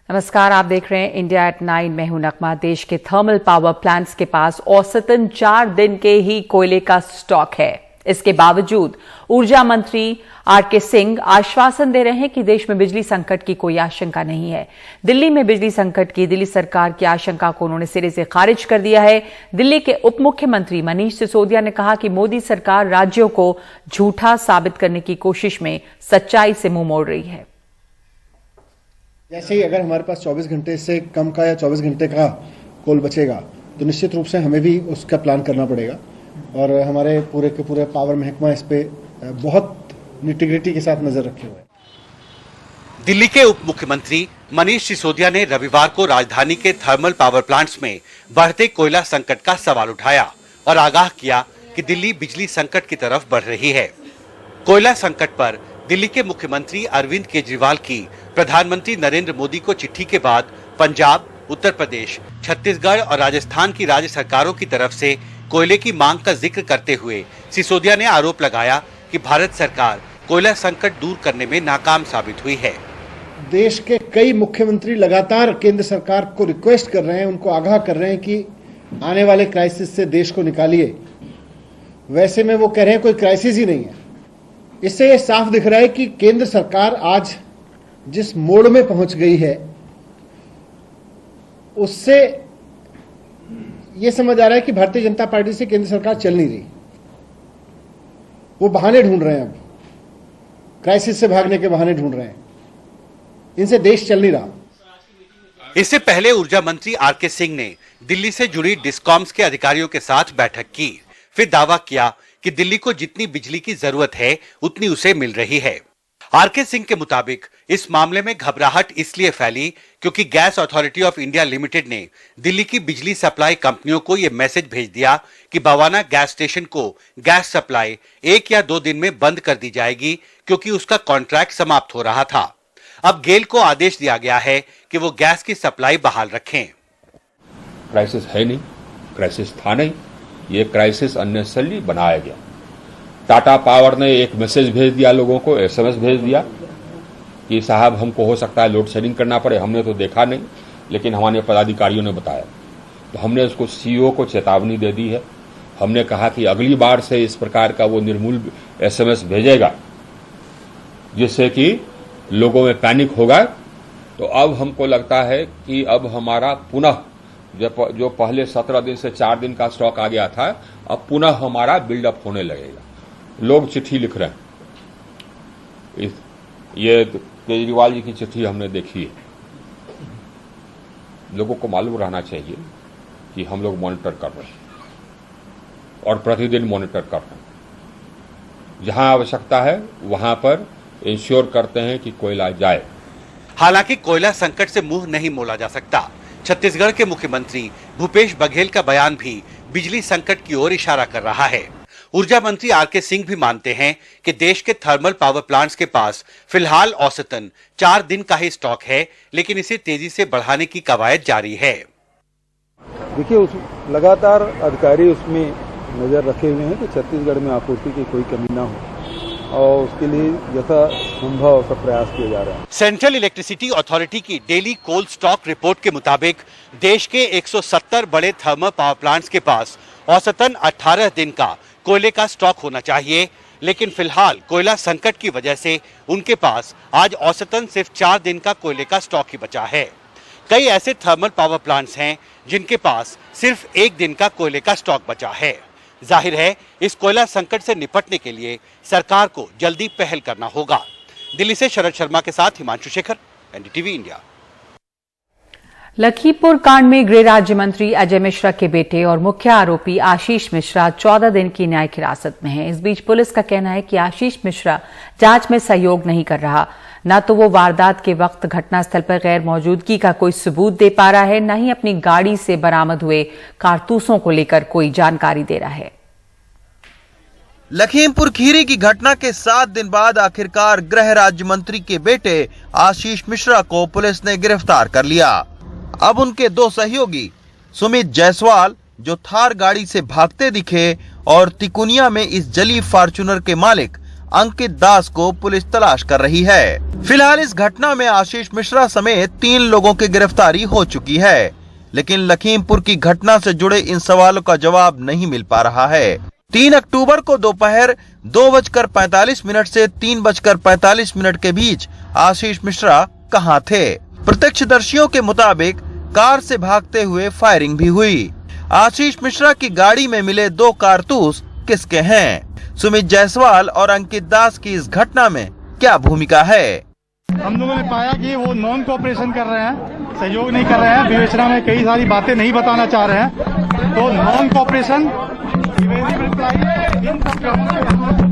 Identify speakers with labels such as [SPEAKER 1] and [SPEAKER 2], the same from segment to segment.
[SPEAKER 1] नमस्कार, आप देख रहे हैं इंडिया एट 9। मैं हूं नगमा। देश के थर्मल पावर प्लांट्स के पास औसतन 4 दिन के ही कोयले का स्टॉक है। इसके बावजूद ऊर्जा मंत्री आरके सिंह आश्वासन दे रहे हैं कि देश में बिजली संकट की कोई आशंका नहीं है। दिल्ली में बिजली संकट की दिल्ली सरकार की आशंका को उन्होंने सिरे से खारिज कर दिया है। दिल्ली के उप मुख्यमंत्री मनीष सिसोदिया ने कहा कि मोदी सरकार राज्यों को झूठा साबित करने की कोशिश में सच्चाई से मुंह मोड़ रही है।
[SPEAKER 2] जैसे ही अगर हमारे पास 24 घंटे से कम का या 24 घंटे का कोल बचेगा तो निश्चित रूप से हमें भी उसका प्लान करना पड़ेगा और हमारे पूरे के पूरे पावर महकमा इस पे बहुत निटिग्रिटी के साथ नजर रखे हुए है।
[SPEAKER 3] दिल्ली के उप मुख्यमंत्री मनीष सिसोदिया ने रविवार को राजधानी के थर्मल पावर प्लांट्स में बढ़ते कोयला संकट का सवाल उठाया और आगाह किया कि दिल्ली बिजली संकट की तरफ बढ़ रही है। कोयला संकट पर दिल्ली के मुख्यमंत्री अरविंद केजरीवाल की प्रधानमंत्री नरेंद्र मोदी को चिट्ठी के बाद पंजाब, उत्तर प्रदेश, छत्तीसगढ़ और राजस्थान की राज्य सरकारों की तरफ से कोयले की मांग का जिक्र करते हुए सिसोदिया ने आरोप लगाया कि भारत सरकार कोयला संकट दूर करने में नाकाम साबित हुई है।
[SPEAKER 2] देश के कई मुख्यमंत्री लगातार केंद्र सरकार को रिक्वेस्ट कर रहे हैं, उनको आगाह कर रहे हैं कि आने वाले क्राइसिस से देश को निकालिए। वैसे में वो कह रहे हैं कोई क्राइसिस ही नहीं है। इससे ये साफ दिख रहा है कि केंद्र सरकार आज जिस मोड़ में पहुंच गई है उससे ये समझ आ रहा है कि भारतीय जनता पार्टी से केंद्र सरकार चल नहीं रही। वो बहाने ढूंढ रहे हैं, अब क्राइसिस से भागने के बहाने ढूंढ रहे हैं। इनसे देश चल नहीं रहा।
[SPEAKER 3] इससे पहले ऊर्जा मंत्री आरके सिंह ने दिल्ली से जुड़ी डिस्कॉम्स के अधिकारियों के साथ बैठक की, फिर दावा किया कि दिल्ली को जितनी बिजली की जरूरत है उतनी उसे मिल रही है। आरके सिंह के मुताबिक इस मामले में घबराहट इसलिए फैली क्योंकि gas authority of India limited ने दिल्ली की बिजली सप्लाई कंपनियों को यह मैसेज भेज दिया कि बवाना गैस स्टेशन को गैस सप्लाई 1 या 2 दिन में बंद कर दी जाएगी क्योंकि उसका कॉन्ट्रैक्ट समाप्त हो रहा था। अब गेल को आदेश दिया गया है कि वो गैस की सप्लाई बहाल रखें।
[SPEAKER 4] क्राइसिस है नहीं, क्राइसिस था नहीं, ये क्राइसिस अननेसेसरली बनाया गया। टाटा पावर ने एक मैसेज भेज दिया, लोगों को एसएमएस भेज दिया कि साहब हमको हो सकता है लोड शेडिंग करना पड़े। हमने तो देखा नहीं, लेकिन हमारे पदाधिकारियों ने बताया, तो हमने उसको सीईओ को चेतावनी दे दी है। हमने कहा कि अगली बार से इस प्रकार का वो निर्मूल एसएमएस भेजेगा जिससे कि लोगों में पैनिक होगा। तो अब हमको लगता है कि अब हमारा पुनः जो पहले 17 दिन से 4 दिन का स्टॉक आ गया था, अब पुनः हमारा बिल्डअप होने लगेगा। लोग चिट्ठी लिख रहे हैं। ये केजरीवाल जी की चिट्ठी हमने देखी है। लोगों को मालूम रहना चाहिए कि हम लोग मॉनिटर कर रहे हैं और प्रतिदिन मॉनिटर कर रहे हैं। जहां आवश्यकता है वहां पर इंश्योर करते हैं कि कोयला जाए।
[SPEAKER 3] हालांकि कोयला संकट से मुंह नहीं मोड़ा जा सकता। छत्तीसगढ़ के मुख्यमंत्री भूपेश बघेल का बयान भी बिजली संकट की ओर इशारा कर रहा है। ऊर्जा मंत्री आरके सिंह भी मानते हैं कि देश के थर्मल पावर प्लांट्स के पास फिलहाल औसतन 4 दिन का ही स्टॉक है, लेकिन इसे तेजी से बढ़ाने की कवायद जारी है।
[SPEAKER 5] देखिए, उस लगातार अधिकारी उसमें नजर रखे हुए हैं कि छत्तीसगढ़ में आपूर्ति की कोई कमी ना हो और उसके लिए यथा संभव सब प्रयास किए जा रहे हैं।
[SPEAKER 3] सेंट्रल इलेक्ट्रिसिटी अथॉरिटी की डेली कोल स्टॉक रिपोर्ट के मुताबिक देश के 170 बड़े थर्मल पावर प्लांट्स के पास औसतन 18 दिन का कोयले का स्टॉक होना चाहिए, लेकिन फिलहाल कोयला संकट की वजह से उनके पास आज औसतन सिर्फ 4 दिन का कोयले का स्टॉक ही बचा है। कई ऐसे थर्मल पावर प्लांट्स हैं जिनके पास सिर्फ 1 दिन का कोयले का स्टॉक बचा है। जाहिर है इस कोयला संकट से निपटने के लिए सरकार को जल्दी पहल करना होगा। दिल्ली से शरद शर्मा के साथ हिमांशु शेखर, एनडीटीवी इंडिया।
[SPEAKER 1] लखीमपुर कांड में गृह राज्य मंत्री अजय मिश्रा के बेटे और मुख्य आरोपी आशीष मिश्रा 14 दिन की न्यायिक हिरासत में हैं। इस बीच पुलिस का कहना है कि आशीष मिश्रा जांच में सहयोग नहीं कर रहा। न तो वो वारदात के वक्त घटनास्थल पर गैर मौजूदगी का कोई सबूत दे पा रहा है, न ही अपनी गाड़ी से बरामद हुए कारतूसों को लेकर कोई जानकारी दे रहा है।
[SPEAKER 6] लखीमपुर खीरी की घटना के 7 दिन बाद आखिरकार गृह राज्य मंत्री के बेटे आशीष मिश्रा को पुलिस ने गिरफ्तार कर लिया। अब उनके 2 सहयोगी सुमित जायसवाल, जो थार गाड़ी से भागते दिखे, और तिकुनिया में इस जली फॉर्च्यूनर के मालिक अंकित दास को पुलिस तलाश कर रही है। फिलहाल इस घटना में आशीष मिश्रा समेत 3 लोगों की गिरफ्तारी हो चुकी है, लेकिन लखीमपुर की घटना से जुड़े इन सवालों का जवाब नहीं मिल पा रहा है। 3 अक्टूबर को दोपहर 2:45 से 3:45 के बीच आशीष मिश्रा कहां थे? प्रत्यक्षदर्शियों के मुताबिक कार से भागते हुए फायरिंग भी हुई। आशीष मिश्रा की गाड़ी में मिले 2 कारतूस किसके हैं? सुमित जायसवाल और अंकित दास की इस घटना में क्या भूमिका है?
[SPEAKER 7] हम लोगों ने पाया कि वो नॉन कोऑपरेशन कर रहे हैं, सहयोग नहीं कर रहे हैं, विवेचना में कई सारी बातें नहीं बताना चाह रहे हैं। तो नॉन कोऑपरेशन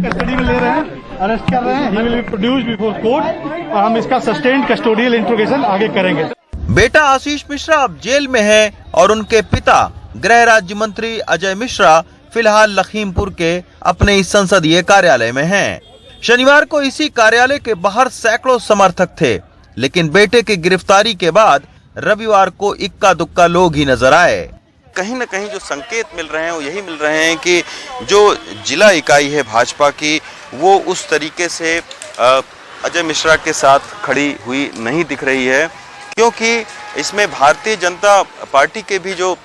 [SPEAKER 7] कस्टडी में ले रहे हैं, अरेस्ट कर रहे हैं। He will be produced before court और हम इसका सस्टेन्ड कस्टोडियल इंट्रोगेशन आगे करेंगे।
[SPEAKER 6] बेटा आशीष मिश्रा अब जेल में है और उनके पिता गृह राज्य मंत्री अजय मिश्रा फिलहाल लखीमपुर के अपने इस संसदीय कार्यालय में हैं। शनिवार को इसी कार्यालय के बाहर सैकड़ों समर्थक थे, लेकिन बेटे की गिरफ्तारी के बाद रविवार को इक्का दुक्का लोग ही नजर आए। कहीं न कहीं जो संकेत मिल रहे हैं वो यही मिल रहे हैं कि जो जिला इकाई है भाजपा की, वो उस तरीके से अजय मिश्रा के साथ खड़ी हुई नहीं दिख रही है, क्योंकि इसमें भारतीय जनता पार्टी के भी जो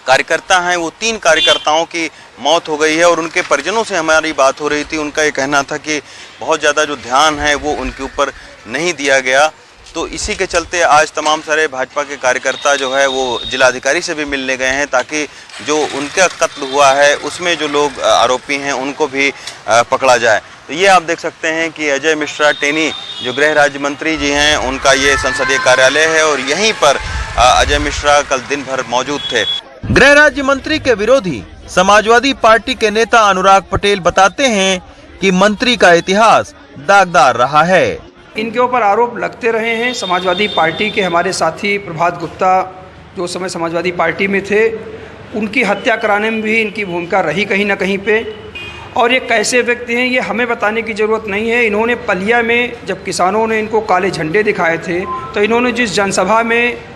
[SPEAKER 6] कार्यकर्ता हैं, वो 3 कार्यकर्ताओं की मौत हो गई है और उनके परिजनों से हमारी बात हो रही थी। उनका ये कहना था कि बहुत ज़्यादा जो ध्यान है वो उनके ऊपर नहीं दिया गया। तो इसी के चलते आज तमाम सारे भाजपा के कार्यकर्ता जो है वो जिलाधिकारी से भी मिलने गए हैं, ताकि जो उनका कत्ल हुआ है उसमें जो लोग आरोपी हैं उनको भी पकड़ा जाए। तो ये आप देख सकते हैं कि अजय मिश्रा टेनी जो गृह राज्य मंत्री जी हैं, उनका ये संसदीय कार्यालय है और यहीं पर अजय मिश्रा कल दिन भर मौजूद थे। गृह राज्य मंत्री के विरोधी समाजवादी पार्टी के नेता अनुराग पटेल बताते हैं कि मंत्री का इतिहास दागदार रहा है।
[SPEAKER 8] इनके ऊपर आरोप लगते रहे हैं। समाजवादी पार्टी के हमारे साथी प्रभात गुप्ता जो समय समाजवादी पार्टी में थे, उनकी हत्या कराने में भी इनकी भूमिका रही कहीं ना कहीं पे। और ये कैसे व्यक्ति हैं ये हमें बताने की ज़रूरत नहीं है। इन्होंने पलिया में जब किसानों ने इनको काले झंडे दिखाए थे, तो इन्होंने जिस जनसभा में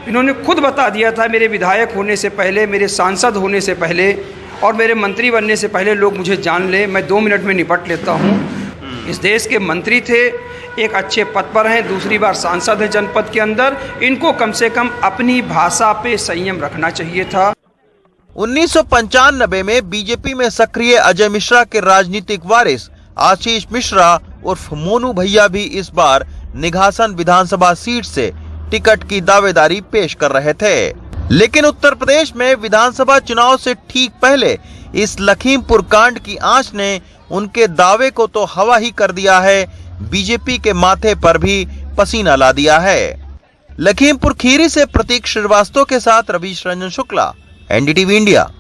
[SPEAKER 8] इन्होंने खुद बता दिया था, मेरे विधायक होने से पहले, मेरे सांसद होने से पहले और मेरे मंत्री बनने से पहले लोग मुझे जान ले, मैं 2 मिनट में निपट लेता हूँ। इस देश के मंत्री थे, एक अच्छे पद पर हैं, दूसरी बार सांसद हैं जनपद के अंदर। इनको कम से कम अपनी भाषा पे संयम रखना चाहिए था।
[SPEAKER 6] 1995 में बीजेपी में सक्रिय अजय मिश्रा के राजनीतिक वारिस आशीष मिश्रा उर्फ मोनू भैया भी इस बार निघासन विधानसभा सीट से टिकट की दावेदारी पेश कर रहे थे, लेकिन उत्तर प्रदेश में विधानसभा चुनाव से ठीक पहले इस लखीमपुर कांड की आंच ने उनके दावे को तो हवा ही कर दिया है, बीजेपी के माथे पर भी पसीना ला दिया है। लखीमपुर खीरी से प्रतीक श्रीवास्तव के साथ रवीश रंजन शुक्ला, एनडीटीवी इंडिया।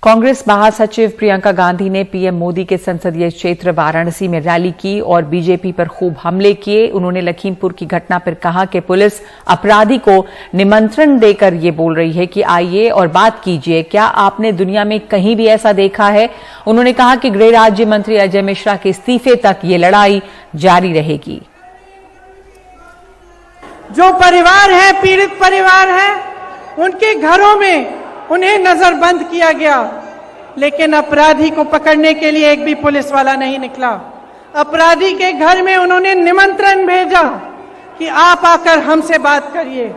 [SPEAKER 1] कांग्रेस महासचिव प्रियंका गांधी ने पीएम मोदी के संसदीय क्षेत्र वाराणसी में रैली की और बीजेपी पर खूब हमले किए। उन्होंने लखीमपुर की घटना पर कहा कि पुलिस अपराधी को निमंत्रण देकर ये बोल रही है कि आइए और बात कीजिए, क्या आपने दुनिया में कहीं भी ऐसा देखा है? उन्होंने कहा कि गृह राज्य मंत्री अजय मिश्रा के इस्तीफे तक ये लड़ाई जारी रहेगी।
[SPEAKER 9] जो परिवार है, पीड़ित परिवार है, उनके घरों में उन्हें नजरबंद किया गया, लेकिन अपराधी को पकड़ने के लिए एक भी पुलिस वाला नहीं निकला। अपराधी के घर में उन्होंने निमंत्रण भेजा कि आप आकर हमसे बात करिए।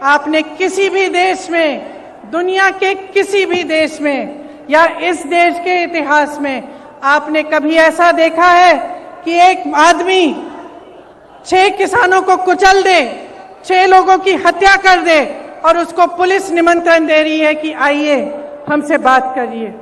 [SPEAKER 9] आपने किसी भी देश में, दुनिया के किसी भी देश में या इस देश के इतिहास में आपने कभी ऐसा देखा है कि एक आदमी 6 किसानों को कुचल दे, 6 लोगों की हत्या कर दे और उसको पुलिस निमंत्रण दे रही है कि आइए हमसे बात करिए?